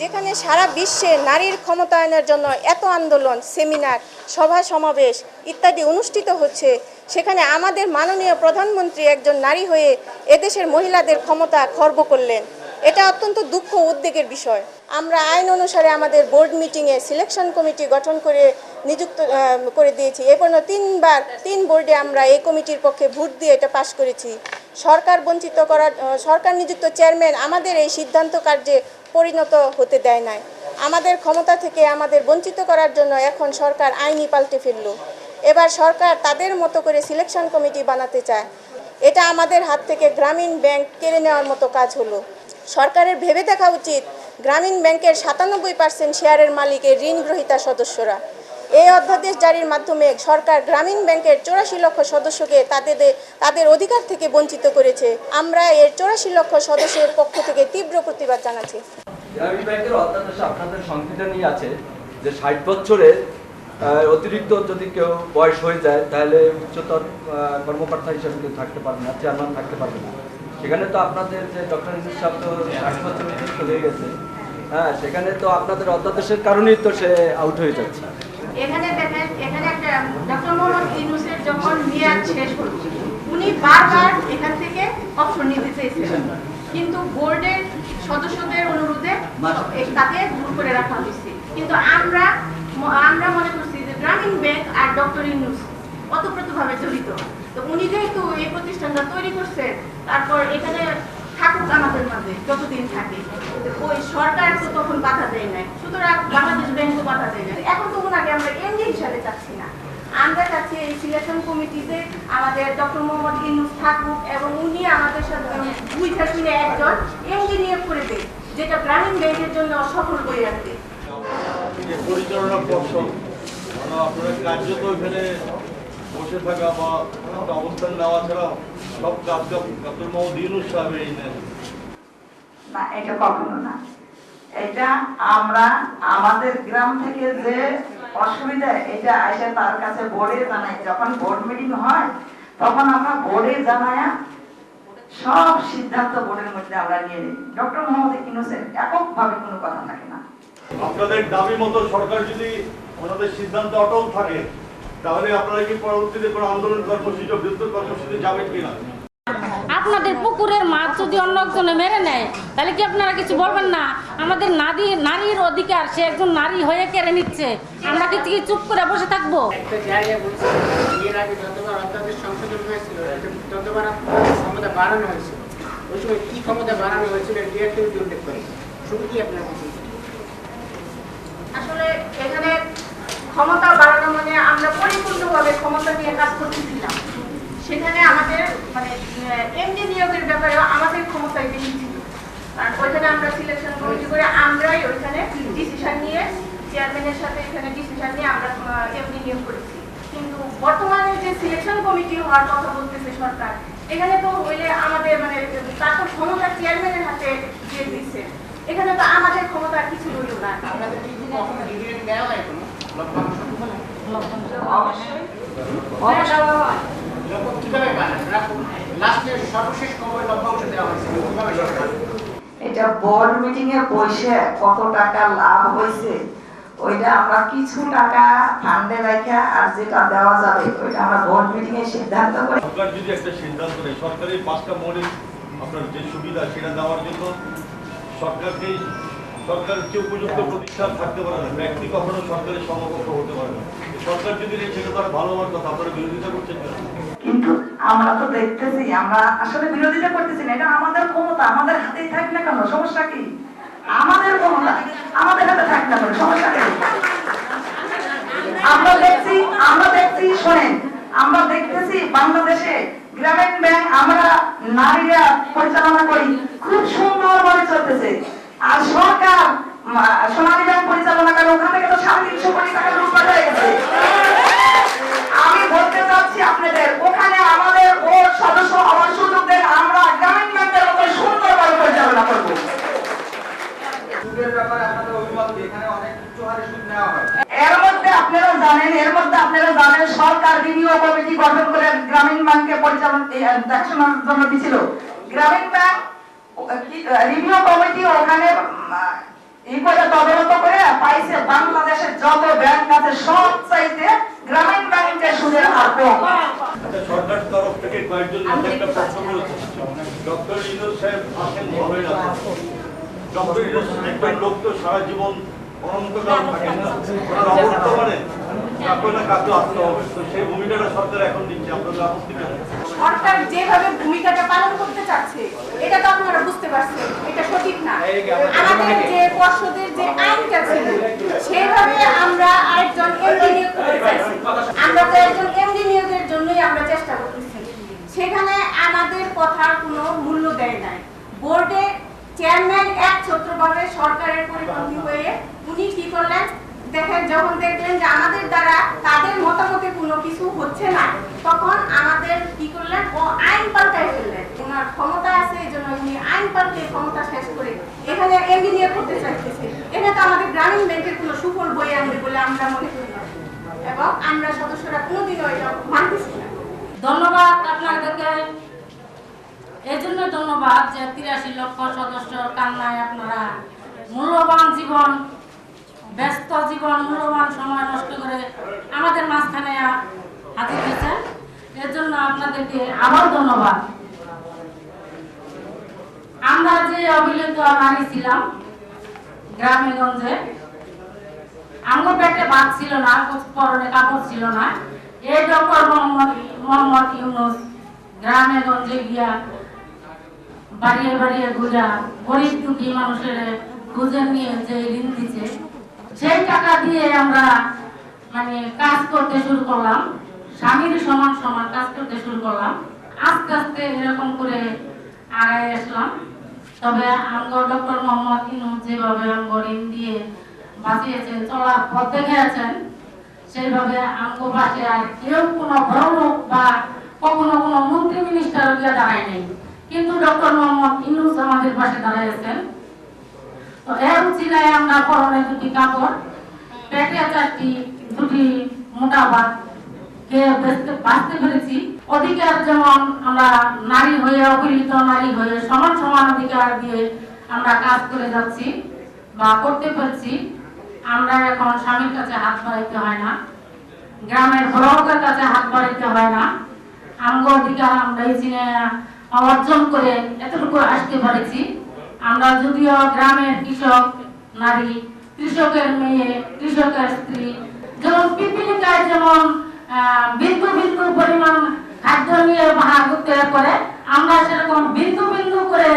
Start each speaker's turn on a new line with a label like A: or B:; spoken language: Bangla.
A: যেখানে সারা বিশ্বে নারীর ক্ষমতায়নের জন্য এত আন্দোলন, সেমিনার, সভা সমাবেশ ইত্যাদি অনুষ্ঠিত হচ্ছে, সেখানে আমাদের মাননীয় প্রধানমন্ত্রী একজন নারী হয়ে এদেশের মহিলাদের ক্ষমতা খর্ব করলেন। এটা অত্যন্ত দুঃখ উদ্বেগের বিষয়। আমরা আইন অনুসারে আমাদের বোর্ড মিটিংয়ে সিলেকশন কমিটি গঠন করে নিযুক্ত করে দিয়েছি। এ পর্যন্ত 3 বোর্ডে আমরা এই কমিটির পক্ষে ভোট দিয়ে এটা পাশ করেছি। সরকার নিযুক্ত চেয়ারম্যান আমাদের এই সিদ্ধান্ত কার্যে পরিণত হতে দেয় নাই। আমাদের ক্ষমতা থেকে আমাদের বঞ্চিত করার জন্য এখন সরকার আইনই পাল্টে ফেলল। এবার সরকার তাদের মতো করে সিলেকশন কমিটি বানাতে চায়। এটা আমাদের হাত থেকে গ্রামীণ ব্যাংক কেড়ে নেওয়ার মতো কাজ হলো। সরকারের ভেবে দেখা উচিত, গ্রামীণ ব্যাংকের 97% শেয়ারের মালিক এই ঋণ গ্রহীতা সদস্যরা। এই অধ্যাদেশ জারির মাধ্যমে সরকার গ্রামীণ ব্যাংকের 84 লক্ষ সদস্যকে তাদের অধিকার থেকে বঞ্চিত করেছে। আমরা এর 84 লক্ষ সদস্যের পক্ষ থেকে তীব্র প্রতিবাদ জানাচ্ছি।
B: গ্রামীণ ব্যাংকের অধ্যাদেশে আপনাদের সংবিধানেই আছে যে 60 বছরের অতিরিক্ত যদি কেউ বয়স হয়ে যায় তাহলে উচ্চতর কর্মকর্তা হিসেবে কেউ থাকতে পারবে না, চেয়ারম্যান থাকতে পারবে না। সেখানে তো আপনাদের যে ডক্টর ইউনূস সাহেব তো 60 বছর চলে গেছে, হ্যাঁ, সেখানে তো আপনাদের অধ্যাদেশের কারণেই তো সে আউট হয়ে যাচ্ছে।
C: এখানে দেখেন, এখানে একটা ডক্টর মোহাম্মদ ইউনূসের যখন মেয়াদ শেষ হলো, উনি বারবার এখান থেকে অবসর নিতে চেয়েছিলেন, কিন্তু বোর্ডের সদস্যদের অনুরোধে তাকে দূর করে রাখা হয়েছে। কিন্তু আমরা মনে করছি যে গ্রামীণ ব্যাংক আর ডক্টর ইউনূস ওতপ্রোতভাবে জড়িত। তো উনি যেহেতু এই প্রতিষ্ঠানটা তৈরি করছেন, তারপর এখানে থাকুক আমাদের মাঝে যতদিন থাকে, ওই সরকার তো তখন বাধা দেয় নাই, সুতরাং বাংলাদেশ ব্যাংকও বাধা দেয় নাই। এখন তো ওনাকে আমরা এমডি হিসাবে চাচ্ছি না, আমরা চাচ্ছি এই সিলেকশন কমিটিতে আমাদের ডক্টর মোহাম্মদ ইউনূস থাকুক এবং উনি আমাদের সাথে বুঝে শুনে একজন এমডি নিয়োগ করে দেয়, যেটা গ্রামীণ ব্যাংকের জন্য সফল করে রাখবে।
D: পরিচালনা পর্ষদ আপনারা কার্যত এখানে বসে থাকা বা একটা অবস্থান নেওয়া ছাড়া সব কাজ ডক্টর মোহাম্মদ ইউনূস সাহেব এই নেন
E: না, এটা কখনো না। এটা আমরা আমাদের গ্রাম থেকে যে অসুবিধা এটা এসে তার কাছে বোর্ডে জানাই। যখন বোর্ড মিটিং হয় তখন আমরা বোর্ডে জানাই, সব সিদ্ধান্ত বোর্ডের মধ্যে আমরা নিয়ে নিই। ডক্টর মোহাম্মদ ইউনূসের এককভাবে কোনো কথা থাকে না।
D: আপনাদের দাবি মতো সরকার যদি ওনাদের সিদ্ধান্ত অটল থাকে তাহলে আপনারা কি পরবর্তীতে কোনো আন্দোলন কর্মসূচি বৃহত্তর কর্মসূচি যাবেন কিনা?
F: আপনাদের পুকুরের মাছ যদি অন্য একজনে মেরে নেয় তাহলে কি আপনারা কিছু বলবেন না? আমাদের নারীর অধিকার, সে একজন নারী হয়ে কেড়ে নিচ্ছে, আমরা কি চুপ করে বসে থাকবো?
G: একটা জায়গায় বলছে এর আগে যতবার অধ্যাদেশ সংশোধন হয়েছিল ততবার ক্ষমতা বাড়ানো হয়েছিল, ওই সময় কি ক্ষমতা বাড়ানো হয়েছিল ডিরেক্টলি উল্লেখ করে শুধু কি আপনার
C: আসলে এখানে ক্ষমতা বাড়ানো মানে আমরা পরিপূর্ণভাবে ক্ষমতা নিয়ে কাজ করতেছিলাম। সেখানে আমাদের মানে এমডি নিয়োগের ব্যাপারে আমাদের ক্ষমতাই বেশি ছিল, কারণ ওইখানে আমরা সিলেকশন কমিটি করে আমরাই ওইখানে ডিসিশন নিয়ে চেয়ারম্যানের সাথে এখানে ডিসিশন নিয়ে আমরা এমডি নিয়োগ করেছি। কিন্তু বর্তমানে যে সিলেকশন কমিটি হওয়ার কথা বলতেছে সরকার, এখানে তো হইলে আমাদের মানে তারপর ক্ষমতা চেয়ারম্যানের হাতে দিয়ে দিচ্ছে, এখানে তো আমাদের ক্ষমতা কিছু রইল না।
G: আপনাদের কি কখনো ডিগ্রি দেওয়া হয় কোনো
C: অবশ্যই
G: কিভাবে লাস্টের সর্বশেষ কবে লভ্যাংশ দেওয়া হয়েছে কিভাবে সরকার
E: এটা বোর্ড মিটিং এ বসে কত টাকা লাভ হয়েছে ওইটা আমরা কিছু টাকা ফান্ডে রাখা আর যেটা দেওয়া যাবে ওইটা আমরা বোর্ড মিটিং এ সিদ্ধান্ত করে।
D: সরকার যদি একটা সিদ্ধান্ত নেয় সরকারের 5টা মৌলিক আপনার যে সুবিধা সেটা দেওয়ার জন্য সরকারের যে উপযুক্ত প্রতিষ্ঠান থাকতে পারে না, ব্যক্তি কখনো সরকারের সমকক্ষ হতে পারে না। সরকার যদি সেটা তার ভালো হওয়ার কথা, আপনারা বিরোধিতা করছেন কেন?
E: কিন্তু আমরা তো দেখতেছি, আমরা আসলে বিরোধিতা করতেছি না, এটা আমাদের ক্ষমতা, আমাদের হাতেই থাক না কেন, সমস্যা কি? আমাদের ক্ষমতা আমাদের হাতে থাক না কেন, সমস্যা কি? আমরা দেখছি শোনেন, আমরা দেখতেছি বাংলাদেশে গ্রামীণ ব্যাংক আমরা নারীরা পরিচালনা করি, খুব সুন্দরভাবে চলতেছে। আর সরকার সোনালী ব্যাংক পরিচালনা করে, ওখান থেকে তো 350 কোটি টাকা লুটপাট হয়ে গেছে। আমি বলতে চাচ্ছি আপনাদের, ওখানে আমাদের বোর্ড সদস্য হওয়ার সুযোগ দেন, আমরা গ্রামীণ ব্যাংকের মতো সুন্দরভাবে পরিচালনা করবো।
B: সুদের ব্যাপারে আপনাদের অভিমত কি? এখানে অনেক উচ্চ হারে সুদ নেওয়া হয়।
E: এর মধ্যে আপনারা জানেন সরকার রিভিউ কমিটি গঠন করে গ্রামীণ ব্যাংকে পরিচালনা দেখাশোনার জন্য দিয়েছিল। গ্রামীণ ব্যাংক রিভিউ কমিটি ওখানে এই করে তদন্ত করে পাইছে বাংলাদেশের যত ব্যাংক আছে সব চাইতে গ্রামীণ ব্যাংকের সুদের হার কম।
D: আচ্ছা, সরকার তরফ থেকে কয়েকজন নেতা একটা প্রশ্ন করেছে, ডক্টর ইউনূস সাহেব আছেন ভালোই আছেন, ডক্টর ইউনূস একজন লোক তো সারা জীবন অনন্তকাল থাকেন না, ওনার অবস্থা মানে কাকে না কাকে আসতে হবে, তো সেই ভূমিকাটা সরকার এখন নিচ্ছে, আপনাদের আপত্তি নেই?
C: সরকার যেভাবে ভূমিকাটা পালন করতে চাচ্ছে এটা তো আপনারা বুঝতে পারছেন, এটা সঠিক না। আমাদের যে পর্ষদের যে আইনটা ছিল সেভাবে আমরা আরেকজন এমডি নিয়োগ করতে চাইছি। আমরা তো একজন এমডি নিয়োগের জন্যই আমরা চেষ্টা করতেছি, সেখানে আমাদের কথার কোনো মূল্য দেয় নাই। বোর্ডে চেয়ারম্যান একছত্রভাবে সরকারের পরিপন্থী হয়ে উনি কি করলেন, দেখেন যখন দেখলেন যে আমাদের দ্বারা তাদের মতামতে কোনো কিছু হচ্ছে না, তখন আমাদের কি করলেন, ও আইন পাল্টাই ফেললেন। ওনার ক্ষমতা আছে এই জন্য উনি আইন পাল্টে ক্ষমতা শেষ করে এখানে এমডি নিয়োগ করতে চাইতেছে। এটা তো আমাদের গ্রামীণ ব্যাংকের কোনো সুফল বয়ে আনবে বলে আমরা মনে করি না, এবং আমরা সদস্যরা কোনোদিনও এটা মানতেছি না।
F: ধন্যবাদ আপনাদেরকে, এই জন্য ধন্যবাদ যে 83 লক্ষ সদস্য কান্নায় আপনারা মূল্যবান জীবন, ব্যস্ত জীবন, মূল্যবান সময় নষ্ট করে আমাদের মাঝখানে হাজির হয়েছেন। এর জন্য আপনাদেরকে আবার ধন্যবাদ। আমরা যে অবিলিত নারী ছিলাম গ্রামে গঞ্জে, আমার পেটে ভাত ছিল না, পরনে কাপড় ছিল না, এই ডক্টর মোহাম্মদ ইউনূস গ্রামে গঞ্জে গিয়া বাড়িয়ে বাড়িয়ে ঘুরা গরিব দুঃখী মানুষের খুঁজে নিয়ে যে ঋণ দিচ্ছে, সেই টাকা দিয়ে আমরা মানে কাজ করতে শুরু করলাম, স্বামীর সমান সমান কাজ করতে শুরু করলাম। আস্তে আস্তে এরকম করে আগায় আসলাম। তবে আমগো ডক্টর মোহাম্মদ ইউনূস যেভাবে আমগো ঋণ দিয়ে বাঁচিয়েছেন, চলার পথ দেখিয়েছেন, সেইভাবে আমগো পাশে আর কেউ কোনো বড় লোক বা কখনো কোনো মন্ত্রী মিনিস্টার গিয়ে দাঁড়ায় নেই, কিন্তু ডক্টর মোহাম্মদ ইউনূস আমাদের পাশে দাঁড়াইছেন। তো এর উচিলায় আমরা পরনে দুটি কাপড়, পেটে চারটি দুটি মোটা ভাত খেয়ে বাঁচতে পেরেছি। অধিকার যেমন আমরা নারী হয়ে, অবহেলিত নারী হয়ে সমান সমান অধিকার দিয়ে আমরা কাজ করে যাচ্ছি বা করতে পারছি। আমরা এখন স্বামীর কাছে হাত বাড়াইতে হয় না, গ্রামের বড়দের কাছে হাত বাড়াইতে হয় না। আমগো অধিকার আমরা এই চিনে অর্জন করে এতটুকু আসতে পেরেছি। আমরা যদিও গ্রামের কৃষক নারী, কৃষকের মেয়ে, কৃষকের স্ত্রী, যেমন পিপিলিকায় যেমন বিন্দু বিন্দু পরিমাণ খাদ্য নিয়ে বাহার করতে করে, আমরা সেরকম বিন্দু বিন্দু করে